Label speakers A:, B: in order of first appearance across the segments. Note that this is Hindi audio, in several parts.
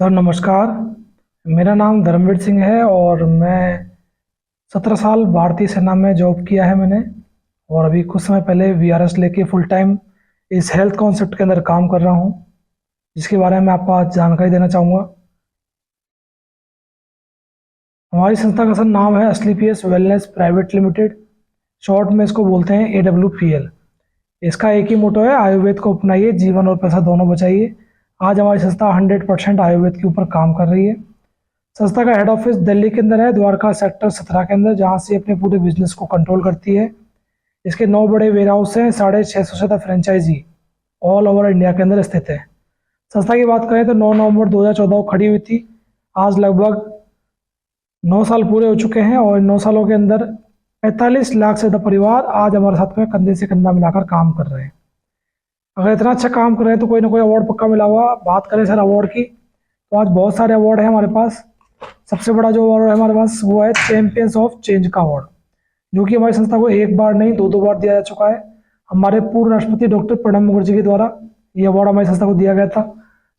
A: सर नमस्कार। मेरा नाम धर्मवीर सिंह है और मैं 17 साल भारतीय सेना में जॉब किया है मैंने। और अभी कुछ समय पहले वीआरएस लेके फुल टाइम इस हेल्थ कॉन्सेप्ट के अंदर काम कर रहा हूँ, जिसके बारे में आपको आज जानकारी देना चाहूँगा। हमारी संस्था का सर नाम है एसलीपीएस वेलनेस प्राइवेट लिमिटेड। शॉर्ट में इसको बोलते हैं AWPL। इसका एक ही मोटो है, आयुर्वेद को अपनाइए, जीवन और पैसा दोनों बचाइए। आज हमारी संस्था 100% आयुर्वेद के ऊपर काम कर रही है। संस्था का हेड ऑफिस दिल्ली के अंदर है, द्वारका सेक्टर 17 के अंदर, जहां से अपने पूरे बिजनेस को कंट्रोल करती है। इसके 9 बड़े वेयर हाउस हैं, 650 से ज़्यादा फ्रेंचाइजी ऑल ओवर इंडिया के अंदर स्थित है। संस्था की बात करें तो 9 नवंबर 2014 को खड़ी हुई थी। आज लगभग 9 साल पूरे हो चुके हैं और इन 9 सालों के अंदर 45 लाख से ज़्यादा परिवार आज हमारे साथ में कंधे से कंधा मिलाकर काम कर रहे हैं। अगर इतना अच्छा काम कर रहे हैं तो कोई ना कोई अवार्ड पक्का मिला हुआ। बात करें सर अवार्ड की, तो आज बहुत सारे अवार्ड हैं हमारे पास। सबसे बड़ा जो अवार्ड है हमारे पास वो है चैंपियंस ऑफ चेंज का अवार्ड, जो कि हमारी संस्था को एक बार नहीं दो बार दिया जा चुका है। हमारे पूर्व राष्ट्रपति डॉक्टर प्रणब मुखर्जी के द्वारा ये अवार्ड हमारी संस्था को दिया गया था,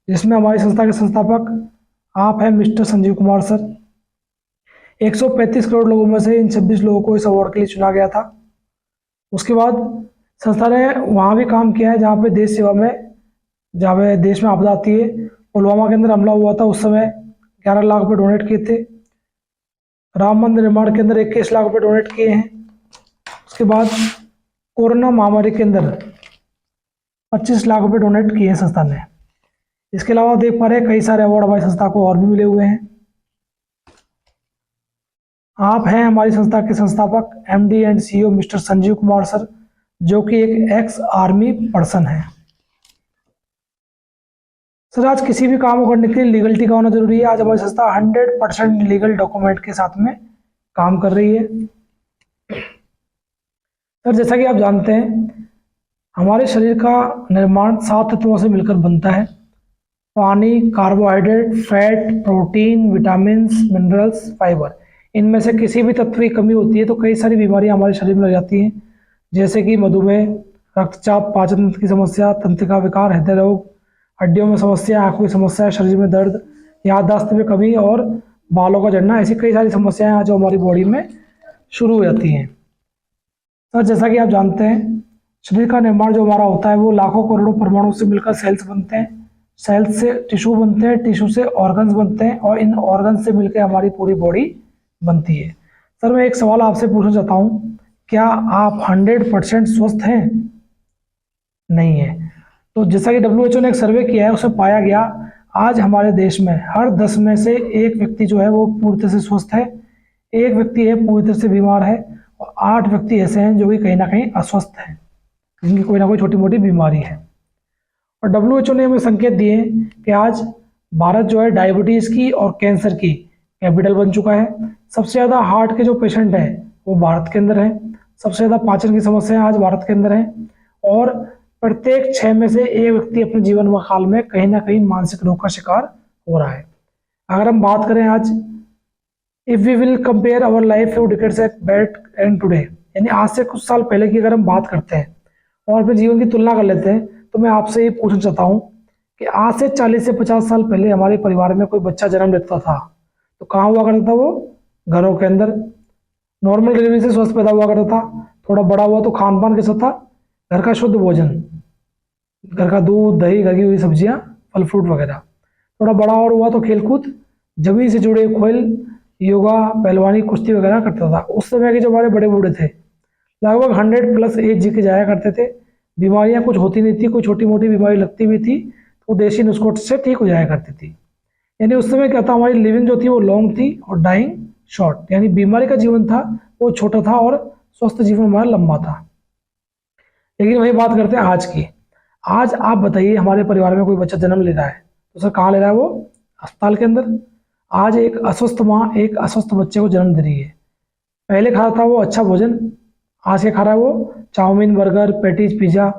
A: जिसमें हमारी संस्था के संस्थापक आप हैं मिस्टर संजीव कुमार सर। 135 करोड़ लोगों में से इन 26 लोगों को इस अवार्ड के लिए चुना गया था। उसके बाद संस्था ने वहाँ भी काम किया है जहाँ पे देश सेवा में, जहाँ पे देश में आपदा आती है। पुलवामा के अंदर हमला हुआ था, उस समय 11 लाख रुपये डोनेट किए थे। राम मंदिर निर्माण के अंदर 21 लाख रुपये डोनेट किए हैं। उसके बाद कोरोना महामारी के अंदर 25 लाख रुपये डोनेट किए हैं संस्था ने। इसके अलावा आप देख पा रहे हैं कई सारे अवार्ड हमारी संस्था को और भी मिले हुए हैं। आप हैं हमारी संस्था के संस्थापक MD and CEO mister Sanjeev Kumar sir, जो कि एक एक्स आर्मी पर्सन है। सर आज किसी भी काम को करने के लिए लीगलिटी का होना जरूरी है। आज हमारी संस्था 100% लीगल डॉक्यूमेंट के साथ में काम कर रही है। सर जैसा कि आप जानते हैं, हमारे शरीर का निर्माण 7 तत्वों से मिलकर बनता है। पानी, carbohydrate, fat, protein, vitamin, minerals, fibre. इनमें से किसी भी तत्व की कमी होती है तो कई सारी बीमारियां हमारे शरीर में लग जाती हैं, जैसे कि मधुमेह, रक्तचाप, पाचन तंत्र की समस्या, तंत्रिका विकार, हृदय रोग, हड्डियों में समस्या, आंखों की समस्या, शरीर में दर्द, याददाश्त में कमी और बालों का झड़ना। ऐसी कई सारी समस्याएं जो हमारी बॉडी में शुरू हो जाती हैं। सर जैसा कि आप जानते हैं, शरीर का निर्माण जो हमारा होता है वो लाखों करोड़ों परमाणु से मिलकर सेल्स बनते हैं। सेल्स से टिश्यू बनते हैं, टिश्यू से ऑर्गन्स बनते हैं और इन ऑर्गन्स से मिलकर हमारी पूरी बॉडी बनती है। सर मैं एक सवाल आपसे पूछना चाहता हूँ, क्या आप 100% स्वस्थ हैं? नहीं है। तो जैसा कि WHO ने एक सर्वे किया है, उसमें पाया गया आज हमारे देश में हर 10 में से एक व्यक्ति जो है वो पूरी तरह से स्वस्थ है, एक व्यक्ति है पूरी तरह से बीमार है और 8 व्यक्ति ऐसे हैं जो कि कहीं ना कहीं अस्वस्थ हैं, जिनकी कोई ना कोई छोटी मोटी बीमारी है। और WHO ने हमें संकेत दिए कि आज भारत जो है डायबिटीज़ की और कैंसर की कैपिटल बन चुका है। सबसे ज़्यादा हार्ट के जो पेशेंट हैं वो भारत के अंदर हैं। सबसे ज़्यादा पाचन की समस्याएं आज भारत के अंदर हैं और प्रत्येक 6 में से एक व्यक्ति अपने जीवन काल में कहीं ना कहीं मानसिक रोग का शिकार हो रहा है। अगर हम बात करें आज, if we will compare our life few decades back and today, यानी आज से कुछ साल पहले की अगर हम बात करते हैं और अपने जीवन की तुलना कर लेते हैं, तो मैं आपसे ये पूछना चाहता हूँ कि आज से 40 से 50 साल पहले हमारे परिवार में कोई बच्चा जन्म लेता था तो कहाँ हुआ करता था? वो घरों के अंदर नॉर्मल डिलीवरी से स्वस्थ पैदा हुआ करता था। थोड़ा बड़ा हुआ तो खान पान कैसा था? घर का शुद्ध भोजन, घर का दूध, दही, घर की हुई सब्जियां, फल फ्रूट वगैरह। थोड़ा बड़ा और हुआ तो खेलकूद, जमीन से जुड़े खेल, योगा, पहलवानी, कुश्ती वगैरह करता था। उस समय के जो हमारे बड़े बूढ़े थे लगभग 100+ एज जी के जाया करते थे। बीमारियां कुछ होती नहीं थी, कोई छोटी मोटी बीमारी लगती भी थी तो देसी नुस्खों से ठीक हो जाया करती थी। यानी उस समय क्या था, हमारी लिविंग जो थी वो लॉन्ग थी और डाइंग शॉर्ट, यानी बीमारी का जीवन था वो छोटा था और स्वस्थ जीवन हमारा लंबा था। लेकिन वही बात करते हैं आज की। आज आप बताइए, हमारे परिवार में कोई बच्चा जन्म ले रहा है तो सर कहाँ ले रहा है? वो अस्पताल के अंदर। आज एक अस्वस्थ माँ एक अस्वस्थ बच्चे को जन्म दे रही है। पहले खा रहा था वो अच्छा भोजन, आज क्या खा रहा है? वो चाउमीन, बर्गर, पैटीज, पिज्ज़ा,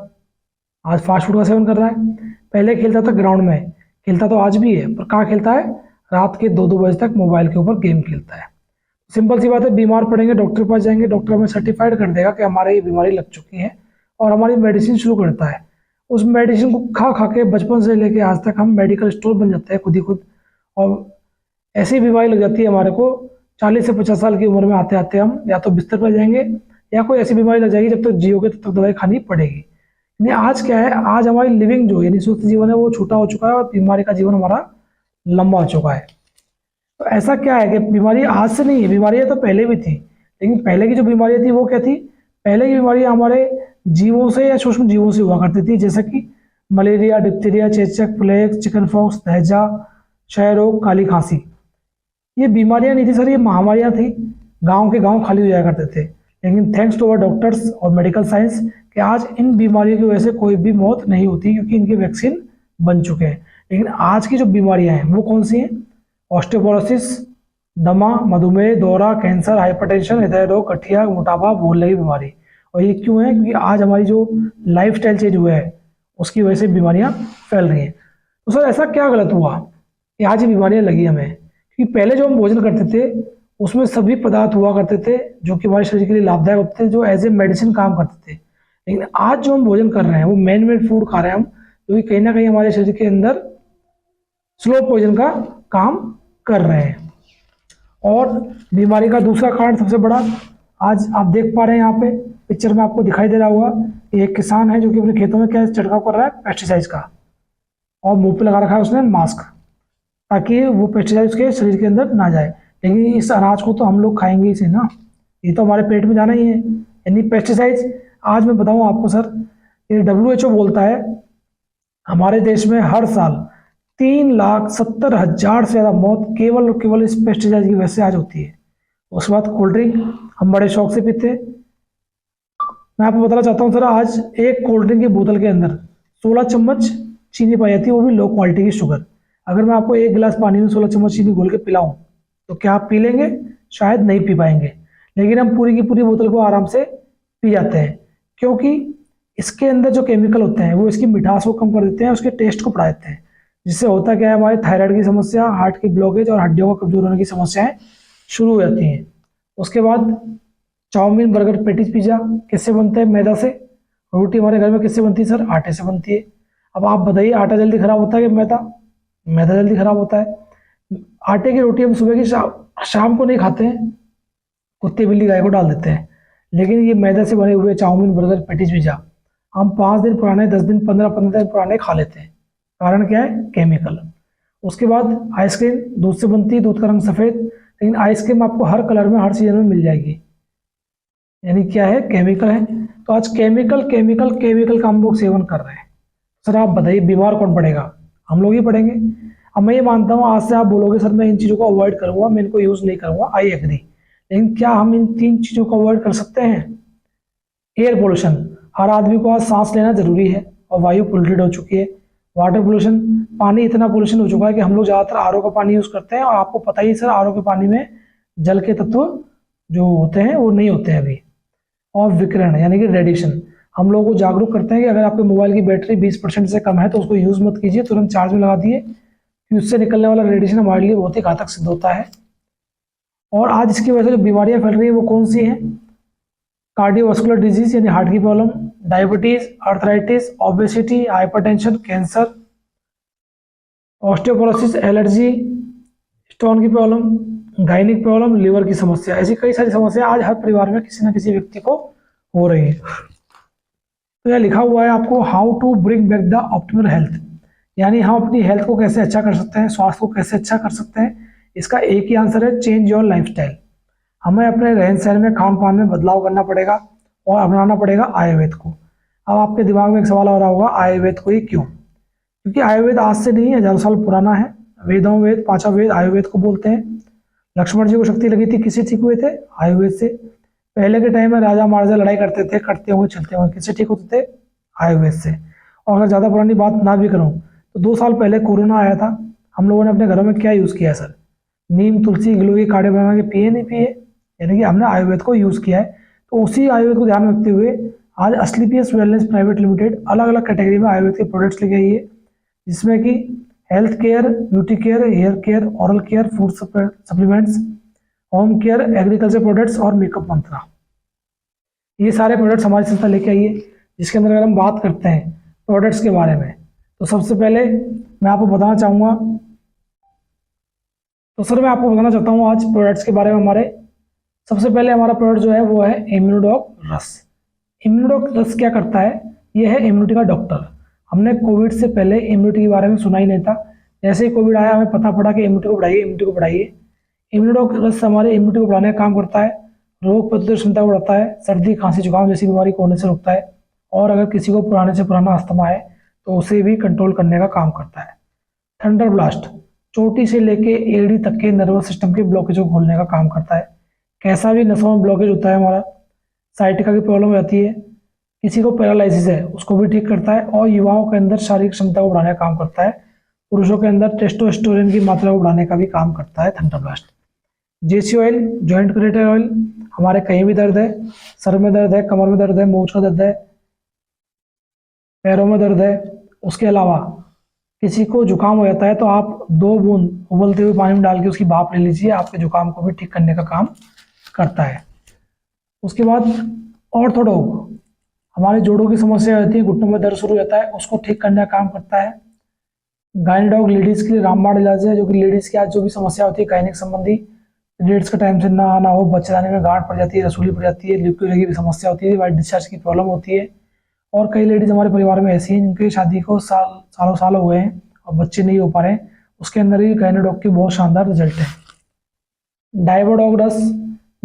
A: आज फास्ट फूड का सेवन कर रहा है। पहले खेलता था ग्राउंड में, खेलता तो आज भी है, पर कहाँ खेलता है? रात के 2-2 बजे तक मोबाइल के ऊपर गेम खेलता है। सिंपल सी बात है, बीमार पड़ेंगे डॉक्टर के पास जाएंगे, डॉक्टर हमें सर्टिफाइड कर देगा कि हमारे ये बीमारी लग चुकी है और हमारी मेडिसिन शुरू करता है। उस मेडिसिन को खा खा के बचपन से लेके आज तक हम मेडिकल स्टोर बन जाते हैं खुद ही खुद। और ऐसी बीमारी लग जाती है हमारे को 40 से 50 साल की उम्र में आते आते हम या तो बिस्तर पर जाएंगे या कोई ऐसी बीमारी लग जाएगी, जब तक जियोगे तब तक दवाई खानी पड़ेगी। यानी आज क्या है, आज हमारी लिविंग जो यानी स्वस्थ जीवन है वो छोटा हो चुका है और बीमारी का जीवन हमारा लंबा हो चुका है। तो ऐसा क्या है कि बीमारी आज से नहीं है, बीमारियां तो पहले भी थी, लेकिन पहले की जो बीमारियां थी वो क्या थी, पहले की बीमारियां हमारे जीवों से या सूक्ष्म जीवों से हुआ करती थी, जैसे कि मलेरिया, डिप्थीरिया, चेचक, प्लेग, चिकन पॉक्स, हैजा, क्षय रोग, काली खांसी। ये बीमारियां नहीं थी सर, ये महामारियां थी। गांव के गांव खाली हो जाया करते थे, लेकिन थैंक्स टू अवर डॉक्टर्स और मेडिकल साइंस कि आज इन बीमारियों की वजह से कोई भी मौत नहीं होती, क्योंकि इनके वैक्सीन बन चुके हैं। लेकिन आज की जो बीमारियां हैं वो कौन सी हैं? ऑस्टियोपोरोसिस, दमा, मधुमेह, दौरा, कैंसर, हाइपरटेंशन, हृदय रोग, गठिया, मोटापा, भूल लगी बीमारी। और ये क्यों है? क्योंकि आज हमारी जो लाइफ स्टाइल चेंज हुआ है उसकी वजह से बीमारियां फैल रही हैं। तो सर ऐसा क्या गलत हुआ कि आज ये बीमारियां लगी हमें? क्योंकि पहले जो हम भोजन करते थे उसमें सभी पदार्थ हुआ करते थे जो कि हमारे शरीर के लिए लाभदायक होते थे, जो एज ए मेडिसिन काम करते थे। लेकिन आज जो हम भोजन कर रहे हैं वो मैन मेड फूड खा रहे हैं हम, जो कि कहीं ना कहीं हमारे शरीर के अंदर स्लो पॉइजन का काम कर रहे हैं। और बीमारी का दूसरा कारण सबसे बड़ा, आज आप देख पा रहे हैं यहाँ पे पिक्चर में आपको दिखाई दे रहा होगा, एक किसान है जो कि अपने खेतों में क्या छिड़काव कर रहा है, पेस्टिसाइड्स का, और मुंह पे लगा रखा है उसने मास्क, ताकि वो पेस्टिसाइड उसके शरीर के अंदर ना जाए। लेकिन इस अनाज को तो हम लोग खाएंगे इसे ना, ये तो हमारे पेट में जाना ही है। यानी पेस्टिसाइड्स, आज मैं बताऊं आपको सर, ये WHO बोलता है हमारे देश में हर साल 3,70,000 से ज़्यादा मौत केवल और केवल इस पेस्टिसाइड की वजह से आज होती है। उसके बाद कोल्ड ड्रिंक हम बड़े शौक से पीते हैं। मैं आपको बताना चाहता हूँ सर, आज एक कोल्ड ड्रिंक की बोतल के अंदर 16 चम्मच चीनी पाई जाती है, वो भी लो क्वालिटी की शुगर। अगर मैं आपको एक गिलास पानी में 16 चम्मच चीनी घोल के पिलाऊं तो क्या आप पी लेंगे? शायद नहीं पी पाएंगे। लेकिन हम पूरी की पूरी बोतल को आराम से पी जाते हैं, क्योंकि इसके अंदर जो केमिकल होते हैं वो इसकी मिठास को कम कर देते हैं, उसके टेस्ट को बढ़ा देते हैं, जिससे होता क्या है, हमारे थायराइड की समस्या, हार्ट की ब्लॉकेज और हड्डियों का कमजोर होने की समस्याएं शुरू हो जाती हैं। उसके बाद चाउमीन, बर्गर, पेटीज, पिज्जा किससे बनते हैं? मैदा से। रोटी हमारे घर में किससे बनती है सर? आटे से बनती है। अब आप बताइए, आटा जल्दी खराब होता है कि मैदा? मैदा जल्दी खराब होता है। आटे की रोटी हम सुबह की शाम को नहीं खाते हैं, कुत्ते बिल्ली गाय को डाल देते हैं। लेकिन ये मैदा से बने हुए चाउमीन, बर्गर, पेटीज, पिज्जा हम 5 दिन पुराने, 10 दिन, 15 दिन पुराने खा लेते हैं। कारण क्या है? केमिकल। उसके बाद आइसक्रीम दूध से बनती है, दूध का रंग सफ़ेद, लेकिन आइसक्रीम आपको हर कलर में, हर सीजन में मिल जाएगी। यानी क्या है? केमिकल है। तो आज केमिकल केमिकल केमिकल का हम लोग सेवन कर रहे हैं। सर आप बताइए, बीमार कौन पड़ेगा? हम लोग ही पड़ेंगे। अब मैं ये मानता हूँ, आज से आप बोलोगे सर मैं इन चीज़ों को अवॉइड करूँगा, मैं इनको यूज़ नहीं करूँगा, आई एग्री। लेकिन क्या हम इन 3 चीज़ों को अवॉइड कर सकते हैं? एयर पोल्यूशन, हर आदमी को आज सांस लेना जरूरी है और वायु पोल्यूटेड हो चुकी है। वाटर पोल्यूशन, पानी इतना पोल्यूशन हो चुका है कि हम लोग ज़्यादातर आरओ का पानी यूज़ करते हैं, और आपको पता ही सर आरओ के पानी में जल के तत्व जो होते हैं वो नहीं होते हैं अभी। और विकिरण यानी कि रेडिएशन, हम लोगों को जागरूक करते हैं कि अगर आपके मोबाइल की बैटरी 20% से कम है तो उसको यूज़ मत कीजिए, तुरंत चार्ज में लगा दिए, कि उससे निकलने वाला रेडिएशन हमारे लिए बहुत ही घातक सिद्ध होता है। और आज इसकी वजह से जो बीमारियां फैल रही है वो कौन सी हैं? कार्डियोवास्कुलर डिजीज यानी हार्ट की problem, diabetes, arthritis, obesity, hypertension, cancer, osteoporosis, allergy, stone की प्रॉब्लम, गायनिक प्रॉब्लम, लिवर की समस्या, ऐसी कई सारी समस्या आज हर परिवार में किसी न किसी व्यक्ति को हो रही है। तो यह लिखा हुआ है आपको, how to bring back the optimal health, यानी हम अपनी हेल्थ को कैसे अच्छा कर सकते हैं, स्वास्थ्य को कैसे अच्छा कर सकते हैं। इसका एक ही आंसर है, चेंज योर लाइफस्टाइल। हमें अपने रहन सहन में, खान पान में बदलाव करना पड़ेगा और अपनाना पड़ेगा आयुर्वेद को। अब आपके दिमाग में एक सवाल आ रहा होगा, आयुर्वेद को ही क्यों? क्योंकि आयुर्वेद आज से नहीं, 1000 साल पुराना है। वेदों वेद, 5 वेद आयुर्वेद को बोलते हैं। लक्ष्मण जी को शक्ति लगी थी, किससे ठीक हुए थे? आयुर्वेद से। पहले के टाइम में राजा महाराजा लड़ाई करते थे, कटते हुए चलते हुए, किससे ठीक होते थे? आयुर्वेद से। और अगर ज़्यादा पुरानी बात ना भी करूँ तो 2 साल पहले कोरोना आया था, हम लोगों ने अपने घरों में क्या यूज़ किया सर? नीम, तुलसी, गिलोय के काढ़े बना के पिए नहीं पिए? यानी कि हमने आयुर्वेद को यूज़ किया है। तो उसी आयुर्वेद को ध्यान में रखते हुए आज असलीपियस वेलनेस प्राइवेट लिमिटेड अलग अलग कैटेगरी में आयुर्वेद के प्रोडक्ट्स लेके आई है, जिसमें कि health care, beauty care, hair care, oral care, food supplements, home care, agriculture products और मेकअप मंत्रा। ये सारे प्रोडक्ट्स हमारी संस्था लेके आई है, जिसके अंदर अगर हम बात करते हैं प्रोडक्ट्स के बारे में तो सबसे पहले मैं आपको बताना चाहूँगा तो सर मैं आपको बताना चाहता हूँ आज प्रोडक्ट्स के बारे में। हमारे सबसे पहले हमारा प्रोडक्ट जो है वो है इम्यूनोडॉग रस। इम्यूनोडॉग रस क्या करता है? ये है इम्यूनिटी का डॉक्टर। हमने कोविड से पहले इम्यूनिटी के बारे में सुना ही नहीं था। जैसे ही कोविड आया हमें पता पड़ा कि इम्यूनिटी को बढ़ाइए, इम्यूनिटी को बढ़ाइए। इम्यूनोडॉग रस हमारे इम्यूनिटी को बढ़ाने का काम करता है, रोग प्रतिरोधक क्षमता को बढ़ाता है, सर्दी खांसी जुकाम जैसी बीमारी को होने से रोकता है, और अगर किसी को पुराने से पुराना अस्थमा है तो उसे भी कंट्रोल करने का काम करता है। थंडर ब्लास्ट चोटी से लेके एडी तक के नर्वस सिस्टम के ब्लॉकेज को खोलने का काम करता है। कैसा भी नसों में ब्लॉकेज होता है, हमारा साइटिका की प्रॉब्लम रहती है, किसी को पैरालिसिस है, उसको भी ठीक करता है, और युवाओं के अंदर शारीरिक क्षमता को बढ़ाने का काम करता है। पुरुषों के अंदर टेस्टोस्टेरोन की मात्रा को बढ़ाने का भी काम करता है थंडर ब्लास्ट। जेसी ऑयल, जॉइंट क्रिएटर ऑयल, हमारे कहीं भी दर्द है, सर में दर्द है, कमर में दर्द है, मोच का दर्द है, पैरों में दर्द है, उसके अलावा किसी को जुकाम हो जाता है तो आप 2 बूंद उबलते हुए पानी में डाल के उसकी भाप ले लीजिए, आपके जुकाम को भी ठीक करने का काम करता है। उसके बाद ऑर्थोडॉग, हमारे जोड़ों की समस्या रहती है, घुटनों में दर्द शुरू हो जाता है, उसको ठीक करने का काम करता है। गायनीडॉग लेडीज के लिए रामबाण इलाज है, जो कि लेडीज की आज जो भी समस्या होती है गायनिक संबंधी, पीरियड्स का टाइम से ना आना हो, बच्चेदानी में गांठ पड़ जाती है, रसूली पड़ जाती है, लिक्विड की भी समस्या होती है, वाइट डिस्चार्ज की प्रॉब्लम होती है, और कई लेडीज हमारे परिवार में ऐसी हैं जिनकी शादी को सालों साल हो गए हैं और बच्चे नहीं हो पा रहे हैं, उसके अंदर ही गायनीडॉग की बहुत शानदार रिजल्ट है। डायबोडॉग रस,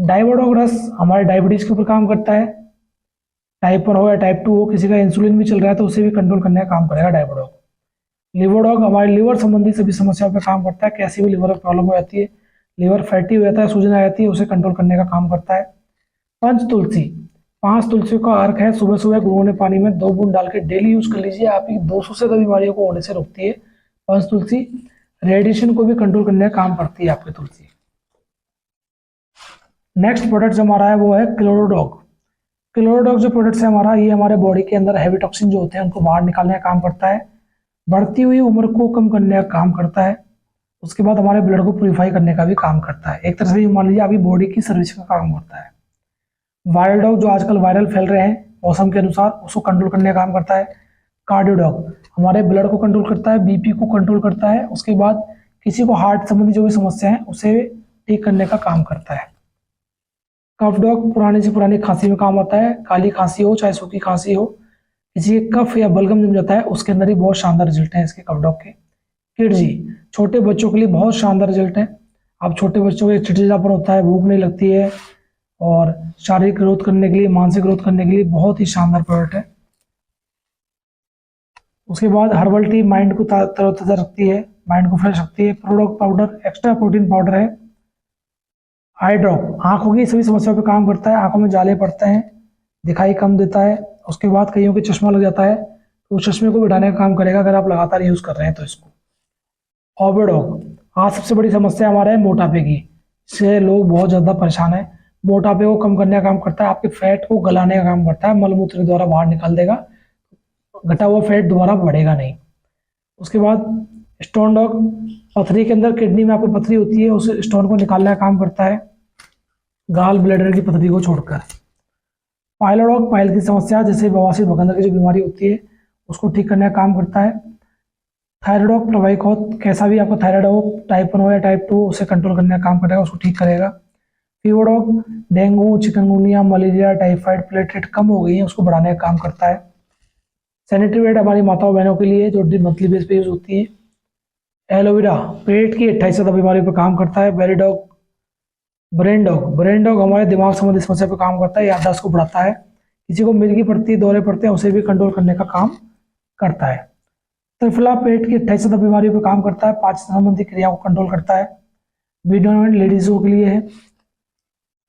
A: डायबोडॉग रस हमारे डायबिटीज के ऊपर काम करता है। टाइप 1 हो या टाइप 2 हो, किसी का इंसुलिन भी चल रहा है तो उसे भी कंट्रोल करने का काम करेगा डायबोडॉग। लिवरडॉग हमारे लिवर संबंधी सभी समस्याओं पर काम करता है, कैसी भी लिवर में प्रॉब्लम हो जाती है, लिवर फैटी हो जाता है, सूजन आ जाती है, उसे कंट्रोल करने का काम करता है। पंच तुलसी, 5 तुलसी का अर्क है, सुबह सुबह गुनगुने पानी में 2 बूंद डाल के डेली यूज कर लीजिए, आपकी 200 से अधिक बीमारियों को होने से रोकती है पंच तुलसी। रेडिएशन को भी कंट्रोल करने का काम करती है आपकी तुलसी। नेक्स्ट प्रोडक्ट जो हमारा है वो है क्लोरोडॉग। क्लोरोडॉग जो प्रोडक्ट है हमारा, ये हमारे बॉडी के अंदर हैवी टॉक्सिन जो होते हैं उनको बाहर निकालने का काम करता है, बढ़ती हुई उम्र को कम करने का काम करता है, उसके बाद हमारे ब्लड को प्यूरिफाई करने का भी काम करता है। एक तरह से मान लीजिए अभी बॉडी की सर्विस का काम करता है। वायरल डॉग जो आजकल वायरल फैल रहे हैं मौसम के अनुसार, उसको कंट्रोल करने का काम करता है। कार्डियोडॉग हमारे ब्लड को कंट्रोल करता है, बीपी को कंट्रोल करता है, उसके बाद किसी को हार्ट संबंधी जो भी समस्या है उसे ठीक करने का काम करता है। कफ डॉग पुराने से पुरानी खांसी में काम आता है, काली खांसी हो चाहे सूखी खांसी हो, किसी के कफ या बलगम जम जाता है उसके अंदर ही बहुत शानदार रिजल्ट है इसके कफ डॉग के। किडजी छोटे बच्चों के लिए बहुत शानदार रिजल्ट है। अब छोटे बच्चों को चिड़चिड़ापन होता है, भूख नहीं लगती है, और शारीरिक ग्रोथ करने के लिए, मानसिक ग्रोथ करने के लिए बहुत ही शानदार प्रोडक्ट है। उसके बाद हर्बल टी माइंड को तरोताजा रखती है, माइंड को फ्रेश रखती है। Product powder extra protein powder है। आई ड्रॉप आंखों की सभी समस्याओं पर काम करता है, आंखों में जाले पड़ते हैं, दिखाई कम देता है, उसके बाद कईयों के चश्मा लग जाता है तो चश्मे को बिठाने का काम करेगा अगर आप लगातार यूज कर रहे हैं तो इसको। ओवरडॉग आज सबसे बड़ी समस्या हमारा है मोटापे की, इससे लोग बहुत ज़्यादा परेशान है। मोटापे को कम करने का काम करता है, आपके फैट को गलाने का काम करता है, मलमूत्र के द्वारा बाहर निकाल देगा, घटा हुआ फैट दोबारा बढ़ेगा नहीं। उसके बाद स्टोन डॉग पथरी के अंदर, किडनी में आपको पथरी होती है, उस स्टोन को निकालने का काम करता है, गाल ब्लैडर की पथरी को छोड़कर। पाइलोडॉग पाइल की समस्या जैसे बवासीर भगंदर की जो बीमारी होती है उसको ठीक करने का काम करता है। थायराइड प्रवाहिक हो, कैसा भी आपको थायराइड हो, टाइप 1 हो या टाइप 2, उसे कंट्रोल करने का काम करेगा, उसको ठीक करेगा। Fever dog dengue, chikungunya, malaria, typhoid, platelet कम हो गई है उसको बढ़ाने का काम करता है। सैनिटरी वेड हमारी माताओं बहनों के लिए जो मंथली बेस पे यूज होती है। एलोवेरा पेट की 28 से बीमारी पर काम करता है। बेरीडॉग ब्रेन डॉग हमारे दिमाग संबंधी समस्या पर काम करता है, याददाश्त को बढ़ाता है, किसी को मिर्गी पड़ती है, दौरे पड़ते हैं, उसे भी कंट्रोल करने का काम करता है। त्रिफला पेट की 28 से बीमारियों पर काम करता है, पाचन संबंधी क्रियाओं को कंट्रोल करता है। विडोमेंट लेडीजों के लिए है।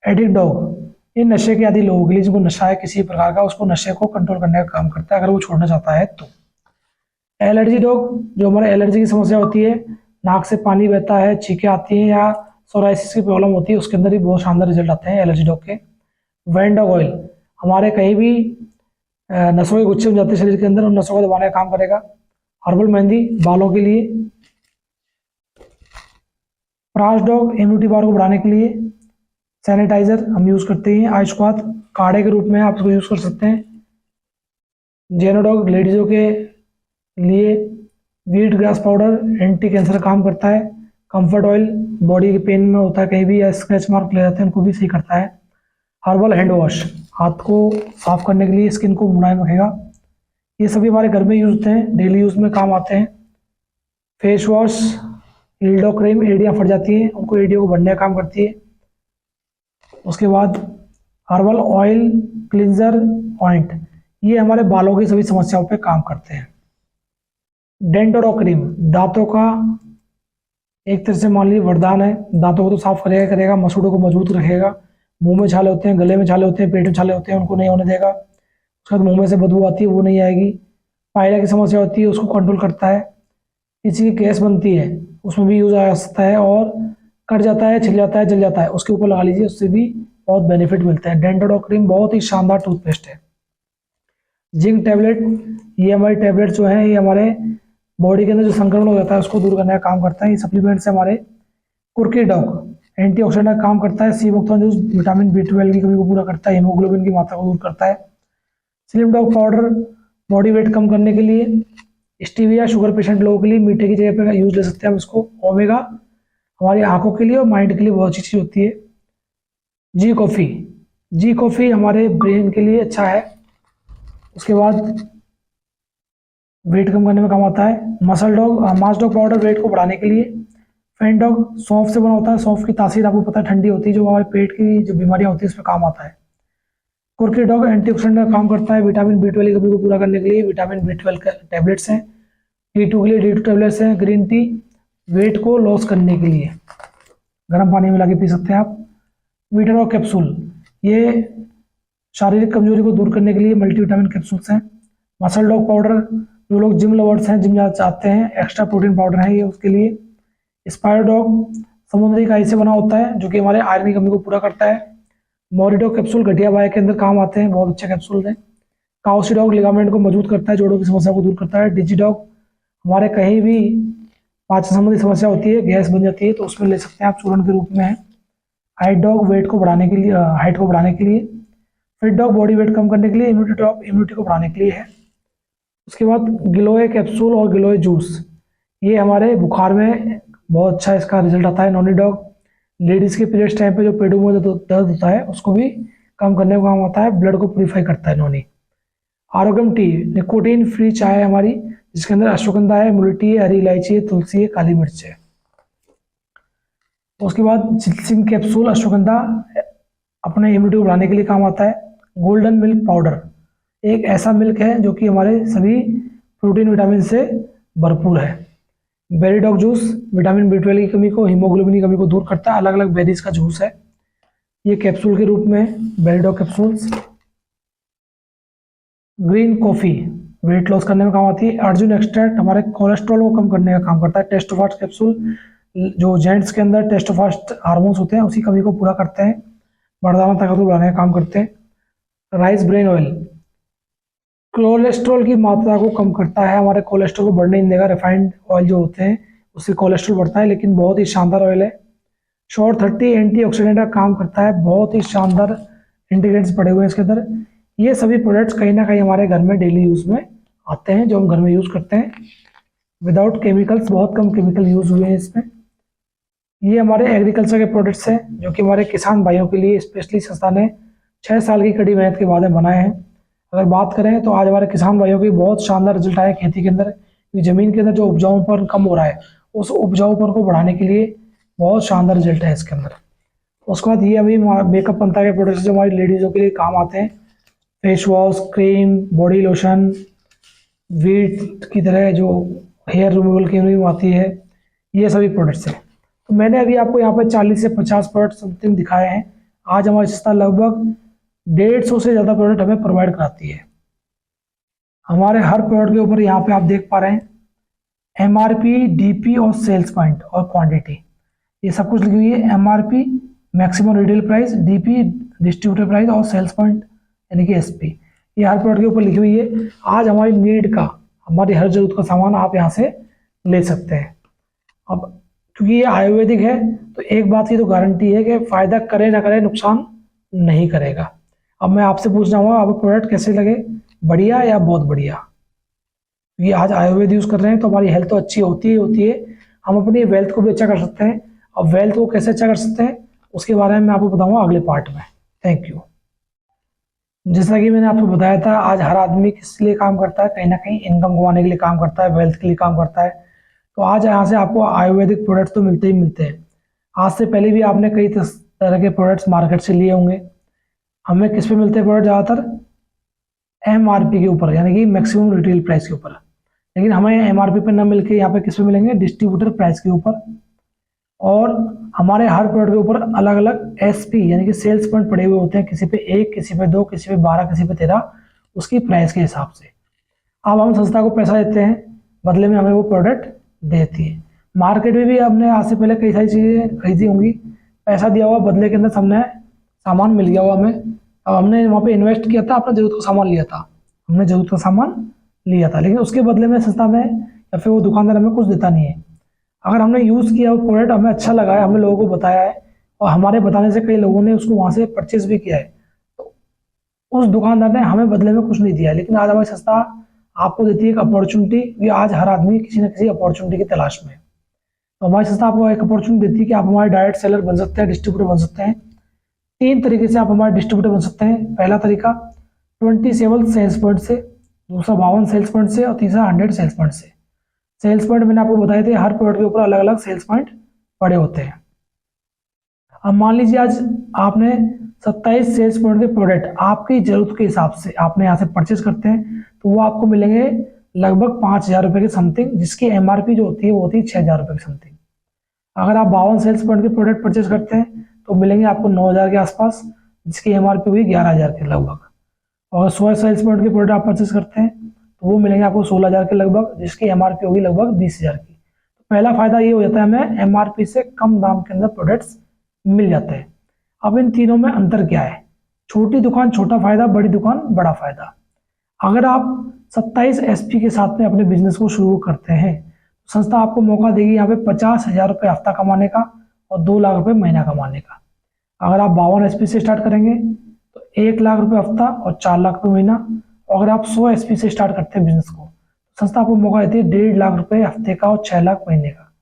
A: एडिक्ट डॉग ये नशे के आदि लोगों के लिए, जिनको नशा है किसी प्रकार का, उसको नशे को कंट्रोल करने का काम करता है अगर वो छोड़ना चाहता है तो। एलर्जी डॉग जो हमारे एलर्जी की समस्या होती है, नाक से पानी बहता है, छींकें आती हैं या सोराइसिस की प्रॉब्लम होती है, उसके अंदर ही बहुत शानदार रिजल्ट आते हैं एलर्जी डॉग के। वैन डॉग ऑयल हमारे कहीं भी नसों के गुच्छे हो जाते हैं शरीर के अंदर, उन नसों को दबाने का काम करेगा। हर्बल मेहंदी बालों के लिए। प्राश डॉग इम्यूनिटी पावर को बढ़ाने के लिए। सैनिटाइजर हम यूज करते हैं, आयुष्वाद काढ़े के रूप में आप इसको यूज कर सकते हैं। जेनोडॉग लेडीजों के लिए। Wheat grass powder anti cancer काम करता है। कंफर्ट ऑयल बॉडी के पेन में होता है कहीं भी या स्क्रैच मार्क ले जाते हैं उनको भी सही करता है। हर्बल हैंड वॉश हाथ को साफ करने के लिए, स्किन को मुलायम रखेगा। ये सभी हमारे घर में यूज होते हैं, डेली यूज में काम आते हैं। फेस वॉश एल्डो क्रीम, एड़ियाँ फट जाती हैं उनको एड़ियों को भरने का काम करती है। उसके बाद हर्बल ऑयल क्लिंजर ऑइंट, ये हमारे बालों की सभी समस्याओं पे काम करते हैं। डेंटोडो क्रीम दांतों का एक तरह से मान लीजिए वरदान है, दांतों को तो साफ करेगा, मसूड़ों को मजबूत रखेगा। मुंह में छाले होते हैं, गले में छाले होते हैं, पेट में छाले होते हैं, उनको नहीं होने देगा। उसके बाद मुंह में से बदबू आती है वो नहीं आएगी। पायरिया की समस्या होती है उसको कंट्रोल करता है। किसी की गैस बनती है उसमें भी यूज आ सकता है, और कट जाता है, छिल जाता है, जल जाता है, उसके ऊपर लगा लीजिए, उससे भी बहुत बेनिफिट मिलते हैं। डेंटोडो क्रीम बहुत ही शानदार टूथपेस्ट है। जिंक टैबलेट, ये हमारी टैबलेट जो है ये हमारे बॉडी के अंदर जो संक्रमण हो जाता है उसको दूर करने का काम करता है। ये सप्लीमेंट से हमारे कुर्की डॉग एंटीऑक्सीडेंट का काम करता है। सी मुक्तन जूस विटामिन B12 की कमी को पूरा करता है, हीमोग्लोबिन की मात्रा को दूर करता है। Slim dog powder body weight कम करने के लिए। स्टीविया शुगर पेशेंट लोगों के लिए मीठे की जगह पर यूज ले सकते हैं हम इसको। ओमेगा हमारी आंखों के लिए और माइंड के लिए बहुत अच्छी चीज होती है। जी कॉफ़ी हमारे ब्रेन के लिए अच्छा है। उसके बाद वेट कम करने में काम आता है। मास डॉग पाउडर वेट को बढ़ाने के लिए। फैन डॉग सौंफ से बना होता है, सौंफ की तासीर आपको पता है ठंडी होती है, जो हमारे पेट की जो बीमारियां होती है उसमें काम आता है। कुर्की डॉग एंटीऑक्सीडेंट का काम करता है। विटामिन B12 की कमी को पूरा करने के लिए विटामिन B12 का टैबलेट्स हैं। D2 के लिए D2 टैबलेट्स हैं। ग्रीन टी वेट को लॉस करने के लिए गर्म पानी में मिला के पी सकते हैं आप। वीटाडॉग कैप्सूल, ये शारीरिक कमजोरी को दूर करने के लिए मल्टीविटामिन कैप्सूल्स हैं। मसल डॉग पाउडर, जो लोग जिम लवर्स हैं, जिम जाना चाहते हैं, एक्स्ट्रा प्रोटीन पाउडर है ये उसके लिए। स्पाइडर डॉग समुद्री काई से बना होता है जो कि हमारे आयरन की कमी को पूरा करता है। मोरिडॉग कैप्सूल गठिया बाय के अंदर काम आते हैं, बहुत अच्छे कैप्सूल हैं। काउसी डॉग लिगामेंट को मजबूत करता है, जोड़ों की समस्या को दूर करता है। डिजी डॉग हमारे कहीं भी पाचन संबंधी समस्या होती है, गैस बन जाती है, तो उसमें ले सकते हैं आप, चूर्ण के रूप में है। हाइट डॉग वेट को बढ़ाने के लिए, हाइट को बढ़ाने के लिए। फिट डॉग बॉडी वेट कम करने के लिए। इम्यूनिटी को बढ़ाने के लिए है। उसके बाद गिलोय कैप्सूल और गिलोय जूस, ये हमारे बुखार में बहुत अच्छा इसका रिजल्ट आता है। नॉनी डॉग लेडीज़ के पीरियड्स टाइम पे जो पेटों में दर्द होता है उसको भी कम करने का काम आता है, ब्लड को प्यूरीफाई करता है नॉनी। आरोग्यम टी निकोटीन फ्री चाय है हमारी, जिसके अंदर अश्वगंधा है, मुल्टी है, हरी इलायची है, तुलसी है, काली मिर्च है। उसके बाद जिंक कैप्सूल, अश्वगंधा अपने इम्यूनिटी को बढ़ाने के लिए काम आता है। गोल्डन मिल्क पाउडर एक ऐसा मिल्क है जो कि हमारे सभी प्रोटीन विटामिन से भरपूर है। Berry dog juice vitamin B12 की कमी को, हीमोग्लोबिन की कमी को दूर करता है। अलग अलग बेरीज का जूस है ये कैप्सूल के रूप में, berry dog capsules. Green coffee weight loss करने में काम आती है। अर्जुन एक्सट्रैक्ट हमारे कोलेस्ट्रॉल को कम करने का काम करता है। टेस्टोफास्ट कैप्सूल जो जेंट्स के अंदर टेस्टोफास्ट हार्मोन्स होते हैं उसी कमी को पूरा करते हैं, मर्दाना ताकत को बढ़ाने का काम करते हैं। राइस ब्रेन ऑयल कोलेस्ट्रॉल की मात्रा को कम करता है, हमारे कोलेस्ट्रॉल को बढ़ने नहीं देगा। रिफाइंड ऑयल जो होते हैं उससे कोलेस्ट्रॉल बढ़ता है, लेकिन बहुत ही शानदार ऑयल है। शॉर्ट 30 एंटीऑक्सीडेंट का काम करता है, बहुत ही शानदार इंग्रेडिएंट्स पड़े हुए हैं इसके अंदर। ये सभी प्रोडक्ट्स कहीं ना कहीं हमारे घर में डेली यूज़ में आते हैं, जो हम घर में यूज़ करते हैं विदाउट केमिकल्स, बहुत कम केमिकल यूज़ हुए हैं इसमें। ये हमारे एग्रीकल्चर के प्रोडक्ट्स हैं जो कि हमारे किसान भाइयों के लिए स्पेशली संस्था ने 6 साल की कड़ी मेहनत के बाद बनाए हैं। अगर बात करें तो आज हमारे किसान भाइयों के बहुत शानदार रिजल्ट आए खेती के अंदर। ज़मीन के अंदर जो उपजाऊपन कम हो रहा है उस उपजाऊपन को बढ़ाने के लिए बहुत शानदार रिजल्ट है इसके अंदर। उसके बाद ये अभी मेकअप पंथा के प्रोडक्ट्स जो हमारी लेडीज़ों के लिए काम आते हैं, face wash, cream, body lotion, wheat की तरह जो हेयर रिमूवल की क्रीम आती है, ये सभी प्रोडक्ट्स हैं। तो मैंने अभी आपको यहाँ पर 40 से 50 प्रोडक्ट समथिंग दिखाए हैं। आज हमारी संस्था लगभग 150 से ज़्यादा प्रोडक्ट हमें प्रोवाइड कराती है। हमारे हर प्रोडक्ट के ऊपर यहाँ पे आप देख पा रहे हैं MRP, DP और सेल्स पॉइंट और क्वांटिटी, ये सब कुछ लिखी हुई है। MRP maximum retail price, DP distributor price और सेल्स पॉइंट यानी कि SP, ये हर प्रोडक्ट के ऊपर लिखी हुई है। आज हमारी नीड का, हमारी हर जरूरत का सामान आप यहाँ से ले सकते हैं। अब क्योंकि ये आयुर्वेदिक है तो एक बात की तो गारंटी है कि फ़ायदा करे ना करे, नुकसान नहीं करेगा। अब मैं आपसे पूछ रहा हूँ आपको प्रोडक्ट कैसे लगे, बढ़िया या बहुत बढ़िया? क्योंकि आज आयुर्वेद यूज़ कर रहे हैं तो हमारी हेल्थ तो अच्छी होती ही होती है, हम अपनी वेल्थ को भी अच्छा कर सकते हैं। अब वेल्थ को कैसे अच्छा कर सकते हैं उसके बारे में मैं आपको बताऊंगा अगले पार्ट में। Thank you. जैसा कि मैंने आपको बताया था, आज हर आदमी किस लिए काम करता है, कहीं ना कहीं इनकम कमाने के लिए काम करता है, वेल्थ के लिए काम करता है। तो आज यहाँ से आपको आयुर्वेदिक प्रोडक्ट्स तो मिलते ही मिलते हैं। आज से पहले भी आपने कई तरह के प्रोडक्ट्स मार्केट से लिए होंगे। हमें किस पे मिलते हैं प्रोडक्ट? ज़्यादातर MRP के ऊपर, यानी कि मैक्सिमम रिटेल प्राइस के ऊपर। लेकिन हमें MRP पे ना मिलके यहाँ पे किस पे मिलेंगे? डिस्ट्रीब्यूटर प्राइस के ऊपर। और हमारे हर प्रोडक्ट के ऊपर अलग अलग SP यानी कि सेल्स पॉइंट पड़े हुए होते हैं, किसी पे 1, किसी पे 2, किसी पे 12, किसी पे 13, उसकी प्राइस के हिसाब से। अब हम संस्था को पैसा देते हैं, बदले में हमें वो प्रोडक्ट देती है। मार्केट में भी हमने आज से पहले कई सारी चीज़ें खरीदी होंगी, पैसा दिया हुआ, बदले के अंदर हमने सामान मिल गया हुआ हमें। अब हमने वहाँ पे इन्वेस्ट किया था, अपना जरूरत का सामान लिया था, हमने जरूरत का सामान लिया था, लेकिन उसके बदले में संस्था में या फिर वो दुकानदार हमें कुछ देता नहीं है। अगर हमने यूज़ किया वो प्रोडक्ट, हमें अच्छा लगा है, हमने लोगों को बताया है और हमारे बताने से कई लोगों ने उसको वहाँ से परचेज भी किया है, तो उस दुकानदार ने हमें बदले में कुछ नहीं दिया। लेकिन आज हमारी संस्था आपको देती है एक अपॉर्चुनिटी। ये आज हर आदमी किसी न किसी अपॉर्चुनिटी की तलाश में है, तो हमारी संस्था आपको एक अपॉर्चुनिटी देती है कि आप हमारे डायरेक्ट सेलर बन सकते हैं, डिस्ट्रीब्यूटर बन सकते हैं। 3 तरीके से आप हमारे डिस्ट्रीब्यूटर बन सकते हैं। पहला तरीका 27 सेल्स पॉइंट से, दूसरा 52 सेल्स पॉइंट से और तीसरा 100 सेल्स पॉइंट से। सेल्स पॉइंट मैंने आपको बताए थे, हर प्रोडक्ट के ऊपर अलग अलग सेल्स पॉइंट पड़े होते हैं। अब मान लीजिए आज आपने 27 सेल्स पॉइंट के प्रोडक्ट आपकी ज़रूरत के हिसाब से आपने यहाँ से परचेज करते हैं, तो वो आपको मिलेंगे लगभग 5,000 रुपये के समथिंग, जिसकी MRP जो होती है वो होती है 6,000 रुपये के समथिंग। अगर आप 52 सेल्स पॉइंट के प्रोडक्ट परचेज करते हैं तो मिलेंगे आपको 9,000 के आसपास, जिसकी MRP हुई 11,000 के लगभग। और 100 सेल्स पॉइंट के प्रोडक्ट आप परचेज करते हैं तो वो मिलेंगे आपको 16,000 के लगभग, जिसकी MRP होगी लगभग 20,000 की। तो पहला फायदा ये हो जाता है, हमें MRP से कम दाम के अंदर प्रोडक्ट्स मिल जाते हैं। अब इन तीनों में अंतर क्या है? छोटी दुकान छोटा फायदा, बड़ी दुकान बड़ा फायदा। अगर आप 27 SP के साथ में अपने बिजनेस को शुरू करते हैं तो संस्था आपको मौका देगी यहाँ पे 50,000 रुपये हफ्ता कमाने का और 2 लाख रुपये महीना कमाने का। अगर आप 52 SP से स्टार्ट करेंगे तो 1 लाख रुपये हफ्ता और 4 लाख रुपये महीना। और अगर आप 100 SP से स्टार्ट करते हैं बिजनेस को, तो संस्था आपको मौका देती है 1.5 लाख रुपये हफ्ते का और 6 लाख महीने का।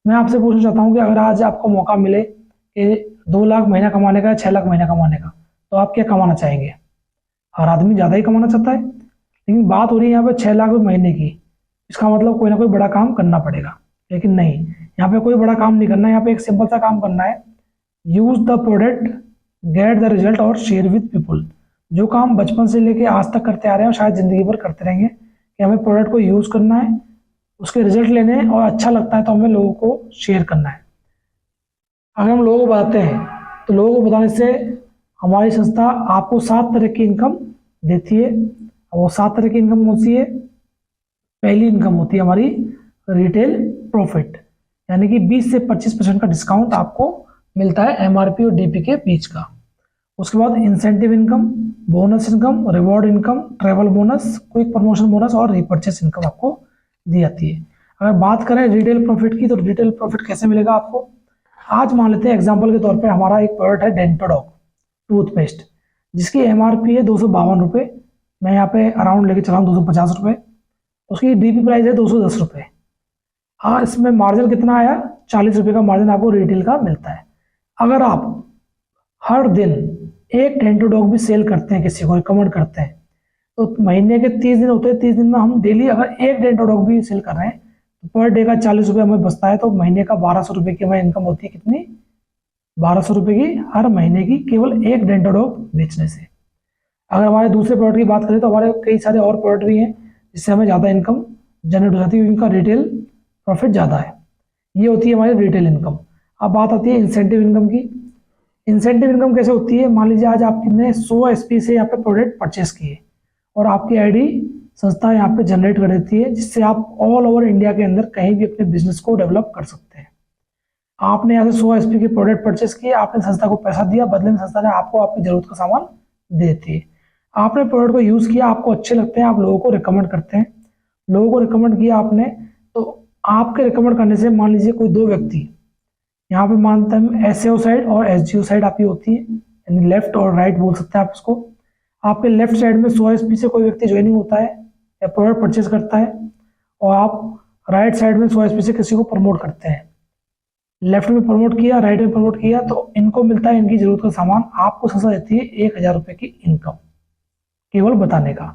A: मैं आपसे पूछना चाहता हूँ कि अगर आज आपको मौका मिले कि 2 लाख महीना कमाने का, 6 लाख महीना कमाने का, तो आप क्या कमाना चाहेंगे? हर आदमी ज़्यादा ही कमाना चाहता है, लेकिन बात हो रही है यहाँ पे 6 लाख रुपये महीने की। इसका मतलब कोई ना कोई बड़ा काम करना पड़ेगा, लेकिन नहीं, यहाँ पे कोई बड़ा काम नहीं करना है। यहाँ पे एक सिंपल सा काम करना है, use the product, get the result और शेयर विद पीपल। जो काम बचपन से लेके आज तक करते आ रहे हैं और शायद जिंदगी भर करते रहेंगे, कि हमें प्रोडक्ट को यूज करना है, उसके रिजल्ट लेने हैं और अच्छा लगता है तो हमें लोगों को शेयर करना है। अगर हम लोगों को बताते हैं तो लोगों को बताने से हमारी संस्था आपको 7 तरह की इनकम देती है। वो 7 तरह की इनकम कौन सी है? पहली इनकम होती है हमारी रिटेल प्रॉफिट, यानी कि 20 से 25% का डिस्काउंट आपको मिलता है MRP और DP के बीच का। उसके बाद incentive income, bonus income, reward income, travel bonus, quick promotion bonus और रिपर्चेस इनकम आपको दी जाती है। अगर बात करें रिटेल प्रॉफिट की, तो रिटेल प्रॉफिट कैसे मिलेगा आपको? आज मान लेते हैं एग्जाम्पल के तौर पर हमारा एक प्रोडक्ट है डेंटोडॉग टूथपेस्ट, जिसकी MRP है 252 रुपये। मैं यहाँ पे अराउंड लेके चला हूँ 250 रुपये। उसकी DP प्राइस है 210 रुपये। हाँ, इसमें मार्जिन कितना आया? 40 रुपये का मार्जिन आपको रिटेल का मिलता है। अगर आप हर दिन एक डेंटोडॉग भी सेल करते हैं, किसी को रिकमेंड करते हैं, तो महीने के 30 दिन होते हैं। 30 दिन में हम डेली अगर एक डेंटोडॉग भी सेल कर रहे हैं तो पर डे का 40 रुपये हमें बचता है। तो महीने का 1200 रुपये की हमें इनकम होती है। कितनी? 1200 रुपये की हर महीने की, केवल एक डेंटोडॉग बेचने से। अगर हमारे दूसरे प्रोडक्ट की बात करें तो हमारे कई सारे और प्रोडक्ट भी हैं जिससे हमें ज़्यादा इनकम जनरेट हो जाती है, इनका रिटेल प्रॉफिट ज़्यादा है। ये होती है हमारी रिटेल इनकम। अब बात आती है इंसेंटिव इनकम की। इंसेंटिव इनकम कैसे होती है? मान लीजिए आज आपने 100 SP से यहाँ पे प्रोडक्ट परचेस किए और आपकी ID संस्था यहाँ पे जनरेट कर देती है, जिससे आप ऑल ओवर इंडिया के अंदर कहीं भी अपने बिजनेस को डेवलप कर सकते हैं। आपने यहाँ से 100 SP के प्रोडक्ट परचेस किए, आपने संस्था को पैसा दिया, बदले में संस्था ने आपको आपकी जरूरत का सामान देती है। आपने प्रोडक्ट को यूज़ किया, आपको अच्छे लगते हैं, आप लोगों को रिकमेंड करते हैं। लोगों को रिकमेंड किया आपने, तो आपके रिकमेंड करने से मान लीजिए कोई 2 व्यक्ति, यहाँ पे मानते हैं SAO साइड और SGO साइड आपकी होती है, यानी लेफ्ट और राइट बोल सकते हैं आप उसको। आपके लेफ्ट साइड में 100 SP से कोई व्यक्ति ज्वाइनिंग होता है या प्रोडक्ट परचेज करता है, और आप राइट साइड में 100 एसपी से किसी को प्रमोट करते हैं, लेफ्ट में प्रमोट किया, राइट में प्रमोट किया, तो इनको मिलता है इनकी जरूरत का सामान, आपको सजा देती है 1000 रुपये की इनकम केवल बताने का।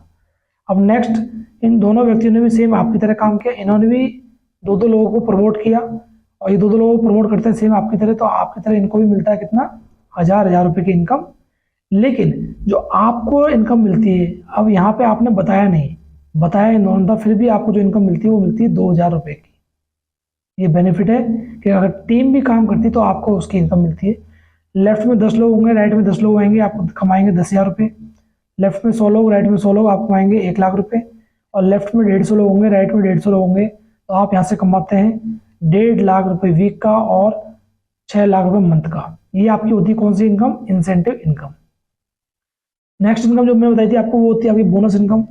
A: अब नेक्स्ट, इन दोनों व्यक्तियों ने भी सेम आपकी तरह काम किया, इन्होंने भी दो लोगों को प्रमोट किया और ये दो लोगों को प्रमोट करते हैं सेम आपकी तरह, तो आपकी तरह इनको भी मिलता है कितना, 1000 रुपये की इनकम। लेकिन जो आपको इनकम मिलती है, अब यहाँ पे आपने बताया नहीं, बताया इन दोनों था, फिर भी आपको जो इनकम मिलती है वो मिलती है 2000 रुपये की। ये बेनिफिट है कि अगर टीम भी काम करती है तो आपको उसकी इनकम मिलती है। लेफ्ट में 10 लोग होंगे, राइट में 10 लोग आएंगे, आपको कमाएंगे 10,000 रुपये। लेफ्ट में 100 लोग, राइट में 100 लोग, आप कमाएंगे 1,00,000 रुपये। और लेफ्ट में 150 लोग होंगे, राइट में 150 लोग होंगे, तो आप यहाँ से कमाते हैं 1.5 लाख रुपये वीक का और 6 लाख रुपये मंथ का। ये आपकी होती है कौन सी income, incentive income. Next income जो मैंने बताई थी आपको, वो होती है आपकी बोनस इनकम।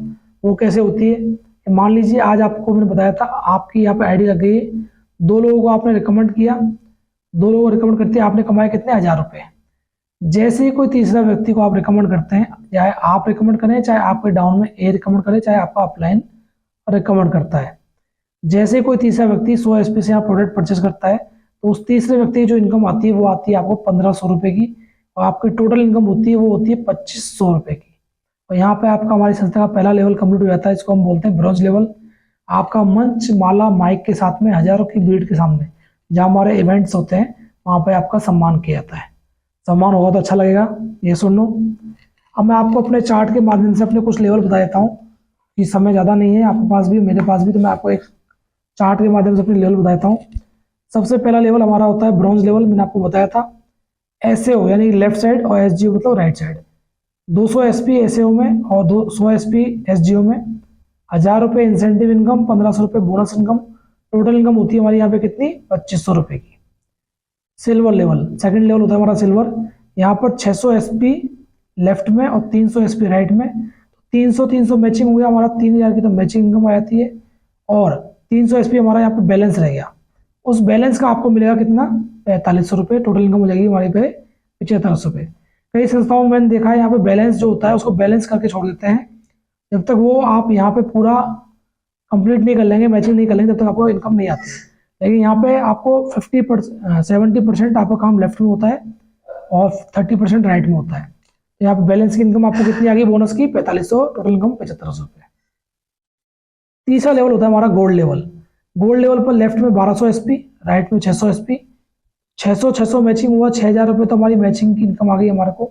A: वो कैसे होती है, मान लीजिए आज आपको मैंने बताया था, आपकी यहाँ पे आईडी लग गई है, 2 लोगों को आपने रिकमेंड किया, 2 लोगों को रिकमेंड करते आपने कमाए कितने, 1000 रुपये। जैसे ही कोई तीसरा व्यक्ति को आप रिकमेंड करते हैं, चाहे आप रिकमेंड करें, चाहे आपके डाउन में ए रिकमेंड करे, चाहे आपका अपलाइन रिकमेंड करता है, जैसे कोई तीसरा व्यक्ति 100 एसपी से यहाँ प्रोडक्ट परचेस करता है, तो उस तीसरे व्यक्ति की जो इनकम आती है वो आती है आपको 1500 रुपये की, और आपकी टोटल इनकम होती है वो होती है 2500 रुपये की। और यहाँ पे आपका हमारी संस्था का पहला लेवल कंप्लीट हो जाता है, इसको हम बोलते हैं ब्रॉन्ज लेवल। आपका मंच, माला, माइक के साथ में हजारों की भीड़ के सामने जहाँ हमारे इवेंट्स होते हैं वहाँ पे आपका सम्मान किया जाता है। सम्मान होगा तो अच्छा लगेगा, ये सुन लो। अब मैं आपको अपने चार्ट के माध्यम से अपने कुछ लेवल बता देता हूँ कि समय ज़्यादा नहीं है, आपके पास भी मेरे पास भी, तो मैं आपको एक चार्ट के माध्यम से अपने लेवल बता देता हूँ। सबसे पहला लेवल हमारा होता है ब्रॉन्ज लेवल, मैंने आपको बताया था। एसएओ यानी लेफ्ट साइड और एसजीओ मतलब राइट साइड। 200 एसपी एसएओ में और 200 एसपी एसजीओ में, 1000 रुपये इंसेंटिव इनकम, 1500 रुपये बोनस इनकम, टोटल इनकम होती है हमारी यहाँ पे कितनी, 2500 रुपये की। सिल्वर लेवल, सेकंड लेवल होता है हमारा सिल्वर। यहाँ पर 600 एसपी लेफ्ट में और 300 एसपी राइट में। 300 मैचिंग हो गया हमारा, 3000 की तो मैचिंग इनकम आ जाती है, और 300 एसपी हमारा यहाँ पे बैलेंस रह गया। उस बैलेंस का आपको मिलेगा कितना, 4500 रुपये। टोटल इनकम हो जाएगी हमारे पे 7500 रुपये। कई संस्थाओं में मैंने देखा है यहाँ पे बैलेंस जो होता है उसको बैलेंस करके छोड़ देते हैं, जब तक वो आप यहाँ पे पूरा कंप्लीट नहीं कर लेंगे, मैचिंग नहीं कर लेंगे, तब तक आपको इनकम नहीं आती। लेकिन यहाँ पे आपको 70% आपका काम लेफ्ट में होता है और 30% राइट में होता है। तो यहाँ पे बैलेंस की इनकम आपको कितनी आ गई, बोनस की 4500, टोटल इनकम 7500 रुपये। तीसरा लेवल होता है हमारा गोल्ड लेवल। गोल्ड लेवल पर लेफ्ट में 1200 एसपी, राइट में 600 एसपी। 600 मैचिंग हुआ, 6000 रुपये तो हमारी मैचिंग की इनकम आ गई हमारे को,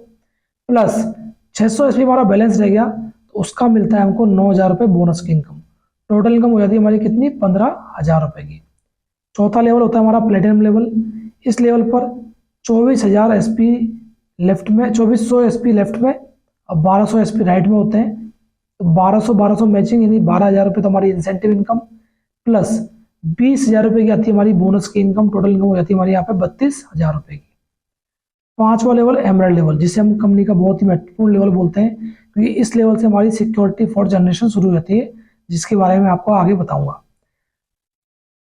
A: प्लस 600 एसपी हमारा बैलेंस रह गया, तो उसका मिलता है हमको 9000 रुपये बोनस की इनकम। टोटल इनकम हो जाती है हमारी कितनी, 15000 रुपये की। चौथा लेवल होता है हमारा प्लेटिनम लेवल। इस लेवल पर 24000 एसपी लेफ्ट में, 2400 एसपी लेफ्ट में और 1200 एसपी राइट में होते हैं। तो 1200 मैचिंग यानी 12000 रुपये तो हमारी इंसेंटिव इनकम, प्लस 20000 रुपये की आती है हमारी बोनस की इनकम। टोटल इनकम हो जाती है हमारी यहाँ पे 32000 रुपये की। पांचवा लेवल एमरल्ड लेवल, जिसे हम कंपनी का बहुत ही महत्वपूर्ण लेवल बोलते हैं, क्योंकि इस लेवल से हमारी सिक्योरिटी फोर्थ जनरेशन शुरू हो जाती है, जिसके बारे में आपको आगे बताऊंगा।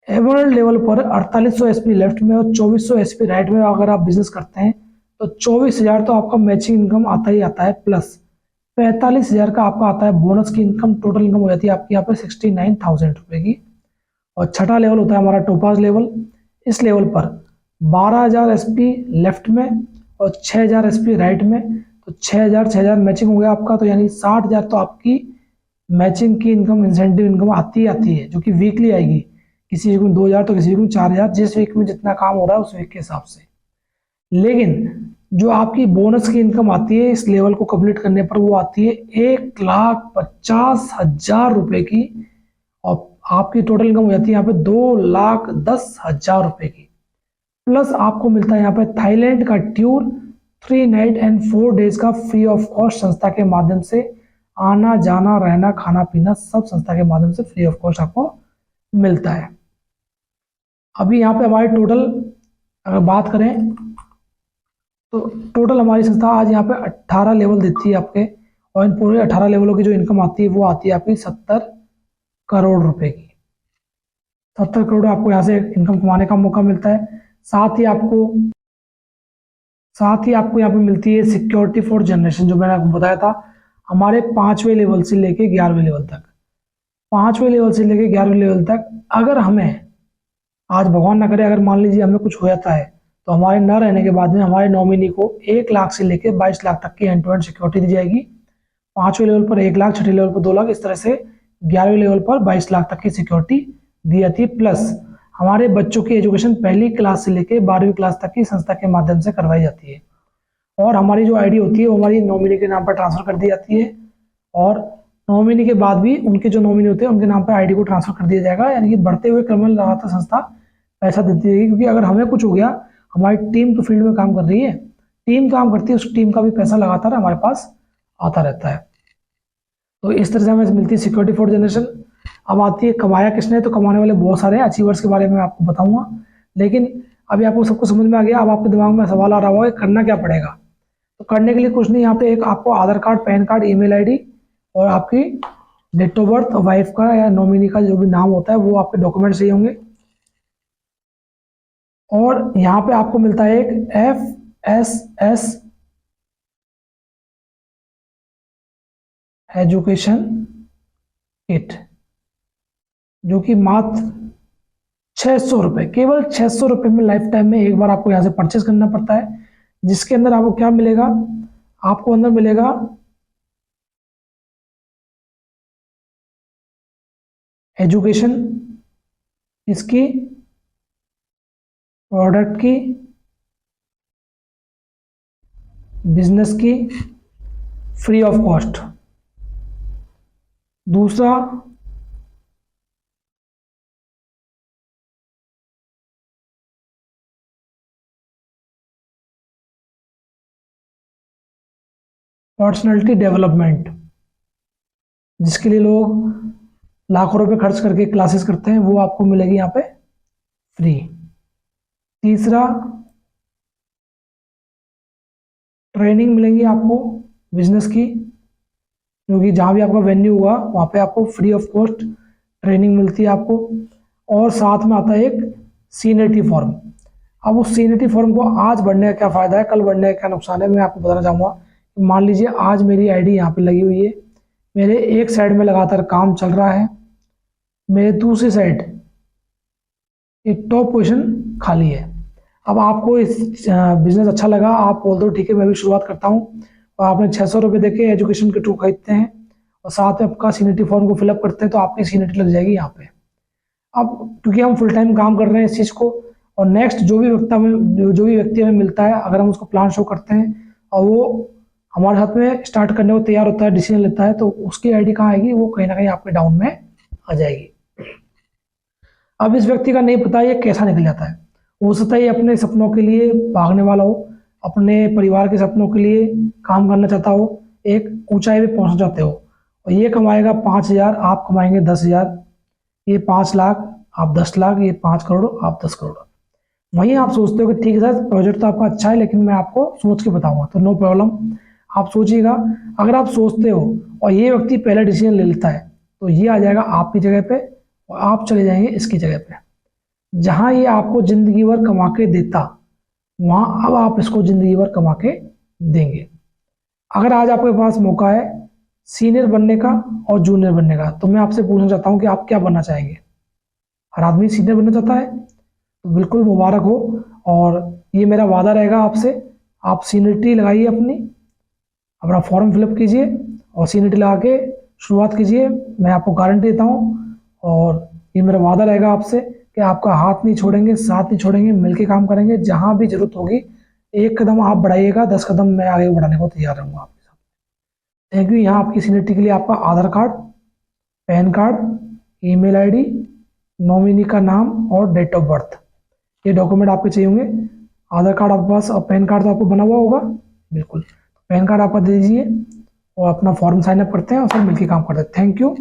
A: एमरल्ड लेवल पर 4800 एसपी लेफ्ट में और 2400 एसपी राइट में अगर आप बिजनेस करते हैं तो 24000 तो आपका मैचिंग इनकम आता ही आता है, प्लस 45000 का आपका आता है बोनस की इनकम। टोटल इनकम हो जाती है आपकी यहाँ पे 69000 रुपये की। और छठा लेवल होता है हमारा टोपाज लेवल। इस लेवल पर 12000 एसपी लेफ्ट में और 6000 एसपी राइट में, तो 6000 मैचिंग हो गया आपका, तो यानी 60000 तो आपकी मैचिंग की इनकम, इंसेंटिव इनकम आती है, जो कि वीकली आएगी। किसी वीक में 2000 तो किसी वीक में 4000, जिस वीक में जितना काम हो रहा है उस वीक के हिसाब से। लेकिन जो आपकी बोनस की इनकम आती है इस लेवल को कंप्लीट करने पर, वो आती है 1,50,000 रुपये की, और आपकी टोटल इनकम हो जाती है यहाँ पे 2,10,000 रुपये की। प्लस आपको मिलता है यहाँ पे थाईलैंड का टूर 3 नाइट एंड 4 डेज का फ्री ऑफ कॉस्ट, संस्था के माध्यम से आना जाना रहना खाना पीना सब संस्था के माध्यम से फ्री ऑफ कॉस्ट आपको मिलता है। अभी यहाँ पे हमारी टोटल अगर बात करें तो टोटल हमारी संस्था आज यहाँ पे 18 लेवल देती है आपके, और इन पूरे 18 लेवलों की जो इनकम आती है वो आती है आपकी 70 करोड़ रुपए की। 70 करोड़ आपको यहाँ से इनकम कमाने का मौका मिलता है। साथ ही आपको यहाँ पे मिलती है सिक्योरिटी फोर्थ जनरेशन, जो मैंने आपको बताया था, हमारे 5वें लेवल से लेके 11वें लेवल तक। 5वें लेवल से लेकर 11वें लेवल तक अगर हमें आज भगवान ना करे अगर मान लीजिए हमें कुछ हो जाता है तो हमारे न रहने के बाद में हमारे नॉमिनी को 1 लाख से लेकर 22 लाख तक की एंड टू एंड सिक्योरिटी दी जाएगी। 5वें लेवल पर 1 लाख, 6ठे लेवल पर 2 लाख, इस तरह से 11वें लेवल पर 22 लाख तक की सिक्योरिटी दी जाती है। प्लस हमारे बच्चों की एजुकेशन पहली क्लास से लेकर 12वीं क्लास तक की संस्था के माध्यम से करवाई जाती है। और हमारी जो आईडी होती है वो हमारी नॉमिनी के नाम पर ट्रांसफर कर दी जाती है और नॉमिनी के बाद भी उनके जो नॉमिनी होते हैं उनके नाम पर आईडी को ट्रांसफर कर दिया जाएगा। यानी कि बढ़ते हुए क्रम में लगातार संस्था पैसा देती रहेगी, क्योंकि अगर हमें कुछ हो गया, हमारी टीम तो फील्ड में काम कर रही है, टीम काम करती है, उस टीम का भी पैसा लगातार हमारे पास आता रहता है। तो इस तरह से हमें मिलती है सिक्योरिटी फॉर जनरेशन। अब आती है कमाया किसने, तो कमाने वाले बहुत सारे अचीवर्स के बारे में आपको बताऊंगा, लेकिन अभी आपको सबको समझ में आ गया। अब आपके दिमाग में सवाल आ रहा होगा कि करना क्या पड़ेगा। तो करने के लिए कुछ नहीं, यहाँ पे एक आपको Aadhaar card, PAN card, email ID और आपकी डेट ऑफ बर्थ, वाइफ का या नॉमिनी का जो भी नाम होता है वो आपके डॉक्यूमेंट चाहिए होंगे। और यहाँ पे आपको मिलता है एक FSS एजुकेशन किट, जो कि मात्र 600 रुपये, केवल 600 रुपये में लाइफ टाइम में एक बार आपको यहाँ से परचेस करना पड़ता है। जिसके अंदर आपको क्या मिलेगा, आपको अंदर मिलेगा एजुकेशन, इसकी प्रोडक्ट की, बिजनेस की, फ्री ऑफ कॉस्ट। दूसरा पर्सनैलिटी डेवलपमेंट, जिसके लिए लोग लाखों रुपए खर्च करके क्लासेस करते हैं, वो आपको मिलेगी यहाँ पे फ्री। तीसरा ट्रेनिंग मिलेंगी आपको बिजनेस की, क्योंकि जहाँ भी आपका वेन्यू हुआ वहाँ पे आपको फ्री ऑफ कॉस्ट ट्रेनिंग मिलती है आपको। और साथ में आता है एक सीनियरिटी फॉर्म। अब उस सीनियरिटी फॉर्म को आज बढ़ने का क्या फ़ायदा है, कल बढ़ने का क्या नुकसान है, मैं आपको बताना चाहूँगा। मान लीजिए आज मेरी आईडी यहाँ पे लगी हुई है, मेरे एक साइड में लगातार काम चल रहा है, मेरे दूसरी साइड एक टॉप पोजीशन खाली है। अब आपको इस बिज़नेस अच्छा लगा, आप बोल दो ठीक है मैं भी शुरुआत करता हूँ, और आपने 600 रुपये देके एजुकेशन के टू खरीदते हैं और साथ में आपका सीनियरिटी फॉर्म को फिलअप करते हैं, तो आपकी सीनियरिटी लग जाएगी यहाँ पे। अब क्योंकि हम फुल टाइम काम कर रहे हैं इस चीज़ को, और नेक्स्ट जो भी व्यक्ति हमें मिलता है, अगर हम उसको प्लान शो करते हैं और वो हमारे हाथ में स्टार्ट करने को तैयार होता है, डिसीजन लेता है, तो उसकी आईडी कहाँ आएगी, वो कहीं ना कहीं आपके डाउन में आ जाएगी। अब इस व्यक्ति का नहीं पता ये कैसा निकल जाता है। हो सकता है अपने सपनों के लिए भागने वाला हो, अपने परिवार के सपनों के लिए काम करना चाहता हो, एक ऊंचाई पे पहुंचना चाहते हो, और ये कमाएगा 5,000, आप कमाएंगे 10,000, ये 5 लाख, आप 10 लाख, ये 5 करोड़, आप 10 करोड़। वहीं आप सोचते हो कि ठीक है सर प्रोजेक्ट तो आपका अच्छा है, लेकिन मैं आपको सोच के बताऊंगा, तो नो प्रॉब्लम, आप सोचिएगा। अगर आप सोचते हो और ये व्यक्ति पहला डिसीजन ले लेता है, तो ये आ जाएगा आपकी जगह पे और आप चले जाएंगे इसकी जगह पे। जहां ये आपको जिंदगी भर कमा के देता, वहां अब आप इसको जिंदगी भर कमा के देंगे। अगर आज आपके पास मौका है सीनियर बनने का और जूनियर बनने का, तो मैं आपसे पूछना चाहता हूं कि आप क्या बनना चाहेंगे। हर आदमी सीनियर बनना चाहता है, तो बिल्कुल मुबारक हो, और ये मेरा वादा रहेगा आपसे, आप सीनियरिटी लगाइए, अपना फॉर्म फिलअप कीजिए और सीनियरिटी लगा के शुरुआत कीजिए। मैं आपको गारंटी देता हूँ, और ये मेरा वादा रहेगा आपसे कि आपका हाथ नहीं छोड़ेंगे, साथ नहीं छोड़ेंगे, मिलके काम करेंगे। जहाँ भी जरूरत होगी 1 कदम आप बढ़ाइएगा, 10 कदम मैं आगे बढ़ाने को तैयार रहूँगा आपके साथ। Thank you. यहाँ आपकी सीनियरिटी के लिए आपका Aadhaar card, PAN card, email ID, nominee का नाम और डेट ऑफ बर्थ, ये डॉक्यूमेंट आपके चाहिए होंगे। आधार कार्ड आपके पास और पैन कार्ड तो आपको बना हुआ होगा, बिल्कुल पैन कार्ड आपका दे दीजिए और अपना फॉर्म साइन अप करते हैं और फिर मिलकर काम करते हैं। Thank you.